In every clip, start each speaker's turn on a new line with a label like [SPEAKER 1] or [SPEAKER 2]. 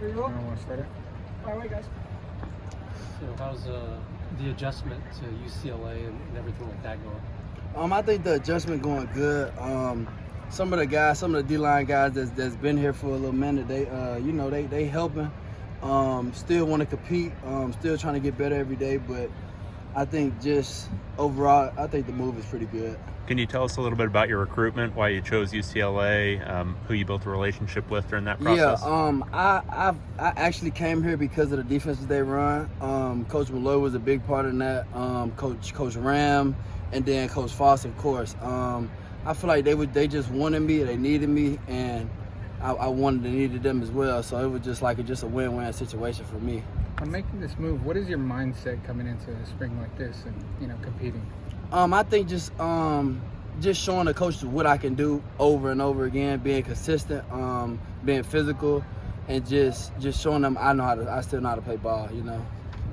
[SPEAKER 1] Here you go.
[SPEAKER 2] I don't want to start it.
[SPEAKER 1] All right, guys.
[SPEAKER 3] So how's the adjustment to UCLA and everything like that going?
[SPEAKER 4] I think the adjustment going good. Some of the D-line guys that's been here for a little minute, they helping. Still want to compete. Still trying to get better every day, but I think just overall, I think the move is pretty good.
[SPEAKER 5] Can you tell us a little bit about your recruitment, why you chose UCLA, who you built a relationship with during that process?
[SPEAKER 4] I actually came here because of the defenses they run. Coach Malloe was a big part in that. Coach Ram, and then Coach Foss, of course. I feel like they just wanted me, they needed me, and I wanted and needed them as well. So it was just a win-win situation for me.
[SPEAKER 2] On making this move, what is your mindset coming into a spring like this and competing?
[SPEAKER 4] I think just showing the coaches what I can do over and over again, being consistent, being physical, and just showing them I still know how to play ball.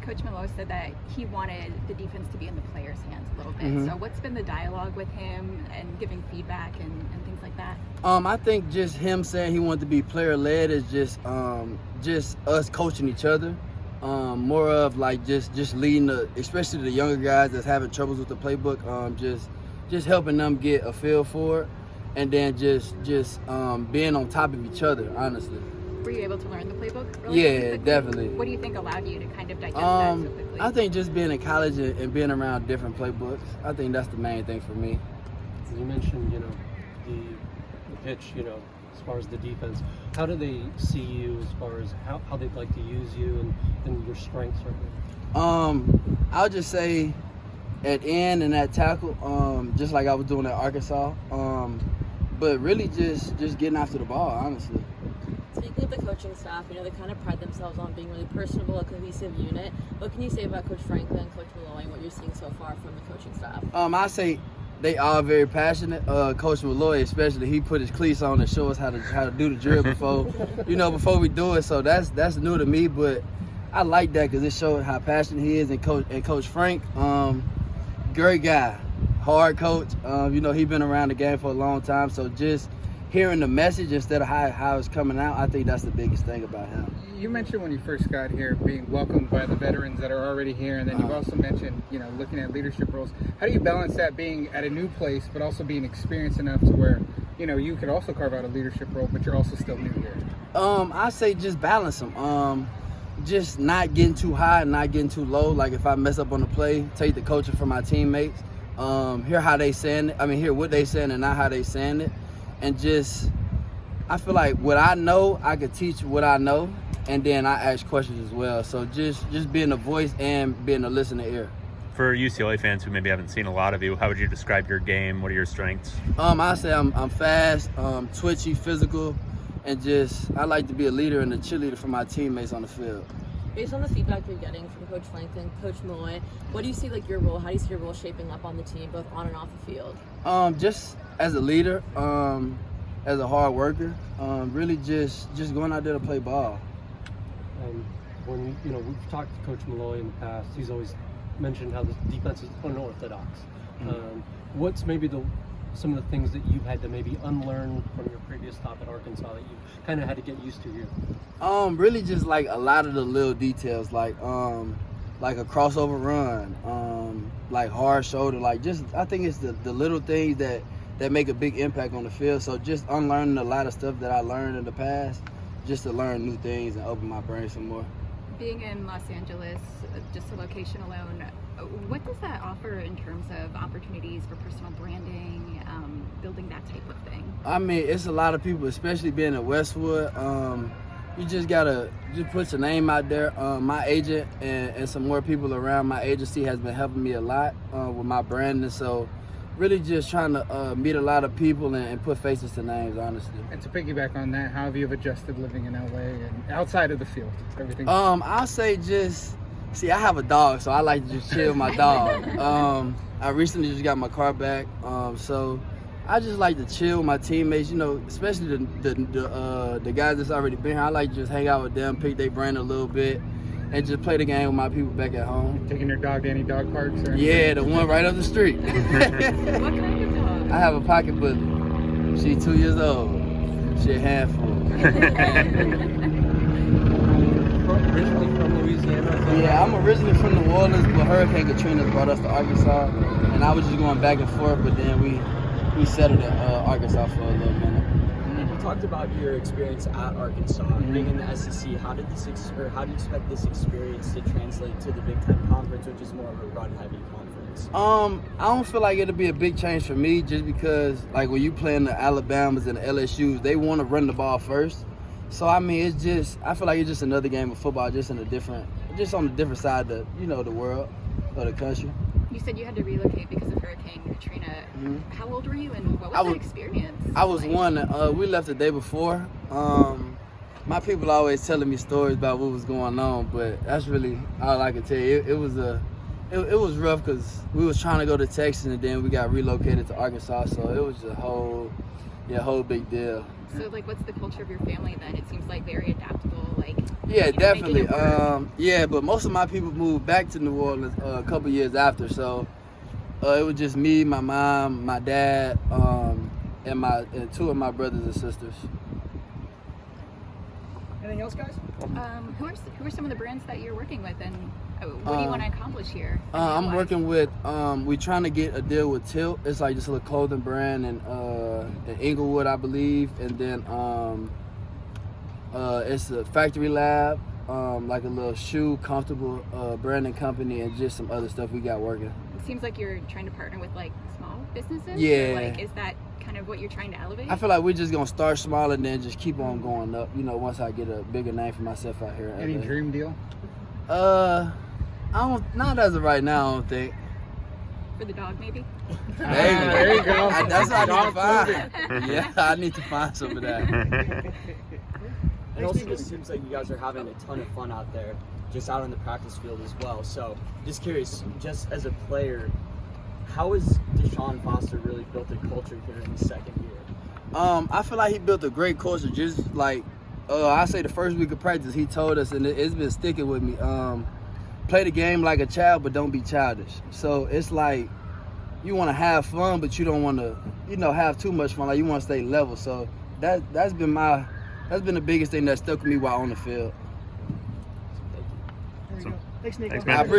[SPEAKER 6] Coach Malloe said that he wanted the defense to be in the players' hands a little bit.
[SPEAKER 4] Mm-hmm.
[SPEAKER 6] So what's been the dialogue with him and giving feedback and things like that?
[SPEAKER 4] I think just him saying he wanted to be player-led is just us coaching each other. More of like just leading especially the younger guys that's having troubles with the playbook, just helping them get a feel for it, and then just being on top of each other, honestly.
[SPEAKER 6] Were you able to learn the playbook really quickly?
[SPEAKER 4] Definitely.
[SPEAKER 6] What do you think allowed you to kind of digest that so quickly?
[SPEAKER 4] I think just being in college and being around different playbooks, I think that's the main thing for me.
[SPEAKER 3] You mentioned, the pitch, as far as the defense. How do they see you as far as how they'd like to use you and your strengths right now?
[SPEAKER 4] I'll just say at end and at tackle, just like I was doing at Arkansas. But really just getting after the ball, honestly.
[SPEAKER 7] Speaking of the coaching staff, they kind of pride themselves on being really personable, a cohesive unit. What can you say about Coach Franklin, Coach Malloe, and what you're seeing so far from the coaching staff?
[SPEAKER 4] I say they are very passionate. Coach Malloe especially, he put his cleats on to show us how to do the drill before we do it. So that's new to me, but I like that because it showed how passionate he is. And Coach Frank, great guy, hard coach. He's been around the game for a long time. So just hearing the message instead of how it's coming out, I think that's the biggest thing about him.
[SPEAKER 2] You mentioned when you first got here being welcomed by the veterans that are already here, and then you've also mentioned, looking at leadership roles. How do you balance that being at a new place, but also being experienced enough to where, you could also carve out a leadership role, but you're also still new here? I say just balance them. Just not getting too high and not getting too low. Like if I mess up on the play, take the coaching from my teammates, hear how they saying it. Hear what they saying and not how they saying it. And I feel like what I know, I could teach what I know, and then I ask questions as well. So just being a voice and being a listening ear.
[SPEAKER 5] For UCLA fans who maybe haven't seen a lot of you, how would you describe your game? What are your strengths?
[SPEAKER 4] I say I'm fast, twitchy, physical, and I like to be a leader and a cheerleader for my teammates on the field.
[SPEAKER 7] Based on the feedback you're getting from Coach Franklin, Coach Malloe, what do you see your role? How do you see your role shaping up on the team, both on and off the field?
[SPEAKER 4] Just as a leader, as a hard worker, really just going out there to play ball.
[SPEAKER 3] When we've talked to Coach Malloe in the past, he's always mentioned how the defense is unorthodox. What's maybe some of the things that you've had to maybe unlearn from your previous stop at Arkansas that you kind of had to get used to here?
[SPEAKER 4] Really just like a lot of the little details, like a crossover run, like hard shoulder, I think it's the little things that make a big impact on the field. So just unlearning a lot of stuff that I learned in the past, just to learn new things and open my brain some more.
[SPEAKER 6] Being in Los Angeles, just the location alone, what does that offer in terms of opportunities for personal branding, building that type of thing?
[SPEAKER 4] It's a lot of people, especially being in Westwood. You just gotta put your name out there. My agent and some more people around my agency has been helping me a lot with my branding. So really just trying to meet a lot of people and put faces to names, honestly.
[SPEAKER 2] And to piggyback on that, how have you adjusted living in LA and outside of the field? Everything.
[SPEAKER 4] I'll say I have a dog, so I like to just chill with my dog. I recently just got my car back, so I just like to chill with my teammates, especially the guys that's already been here. I like to just hang out with them, pick their brain a little bit, and just play the game with my people back at home.
[SPEAKER 2] Taking your dog to any dog parks? Or
[SPEAKER 4] yeah, the one right up the street.
[SPEAKER 6] What kind of dog?
[SPEAKER 4] I have a pocket bully. She's 2 years old. She a handful.
[SPEAKER 3] Originally from Louisiana. is that
[SPEAKER 4] Yeah,
[SPEAKER 3] right?
[SPEAKER 4] I'm originally from New Orleans, but Hurricane Katrina brought us to Arkansas, and I was just going back and forth. But then we settled in Arkansas for a little minute.
[SPEAKER 1] You talked about your experience at Arkansas, being in the SEC. How do you expect this experience to translate to the Big Ten Conference, which is more of a run-heavy conference?
[SPEAKER 4] I don't feel like it'll be a big change for me, just because like when you playing the Alabamas and the LSUs, they want to run the ball first. So I mean, I feel like it's just another game of football, just on a different side of the world or the country.
[SPEAKER 6] You said you had to relocate because of Hurricane Katrina.
[SPEAKER 4] Mhm.
[SPEAKER 6] How old were you, and what was that experience?
[SPEAKER 4] I was
[SPEAKER 6] like?
[SPEAKER 4] one. We left the day before. My people always telling me stories about what was going on, but that's really all I can tell you. It was rough because we was trying to go to Texas, and then we got relocated to Arkansas, so it was a whole big deal.
[SPEAKER 6] So, like, what's the culture of your family then? It seems like very adaptable. Like,
[SPEAKER 4] Yeah, definitely.
[SPEAKER 6] making it work.
[SPEAKER 4] Yeah, but most of my people moved back to New Orleans a couple years after, so it was just me, my mom, my dad, and two of my brothers and sisters.
[SPEAKER 8] Anything else, guys?
[SPEAKER 6] Who are some of the brands that you're working with, and what do you want to accomplish here?
[SPEAKER 4] I'm working with. We're trying to get a deal with Tilt. It's like just a little clothing brand in Inglewood, I believe, and then it's a Factory Lab, like a little shoe comfortable branding company, and just some other stuff we got working.
[SPEAKER 6] It seems like you're trying to partner with like small businesses.
[SPEAKER 4] Yeah.
[SPEAKER 6] Or, like, is that kind of what you're trying to elevate?
[SPEAKER 4] I feel like we're just gonna start small and then just keep on going up. Once I get a bigger name for myself out here.
[SPEAKER 2] Any dream deal?
[SPEAKER 4] Not as of right now. I don't think.
[SPEAKER 6] For the dog, maybe.
[SPEAKER 2] There you go.
[SPEAKER 4] That's what I
[SPEAKER 2] Dog
[SPEAKER 4] need to find. Yeah, I need to find some of that.
[SPEAKER 1] It also just seems like you guys are having a ton of fun out there, just out on the practice field as well. So, just curious, just as a player, how has Deshaun Foster really built a culture here in his second year?
[SPEAKER 4] I feel like he built a great culture. Just like I say, the first week of practice, he told us, and it's been sticking with me. Play the game like a child, but don't be childish. So it's like you want to have fun, but you don't want to, have too much fun. Like you want to stay level. So that's been the biggest thing that stuck with me while on the field.
[SPEAKER 8] There you go. Thanks, Nico.
[SPEAKER 5] Thanks,
[SPEAKER 4] I
[SPEAKER 5] man.
[SPEAKER 4] appreciate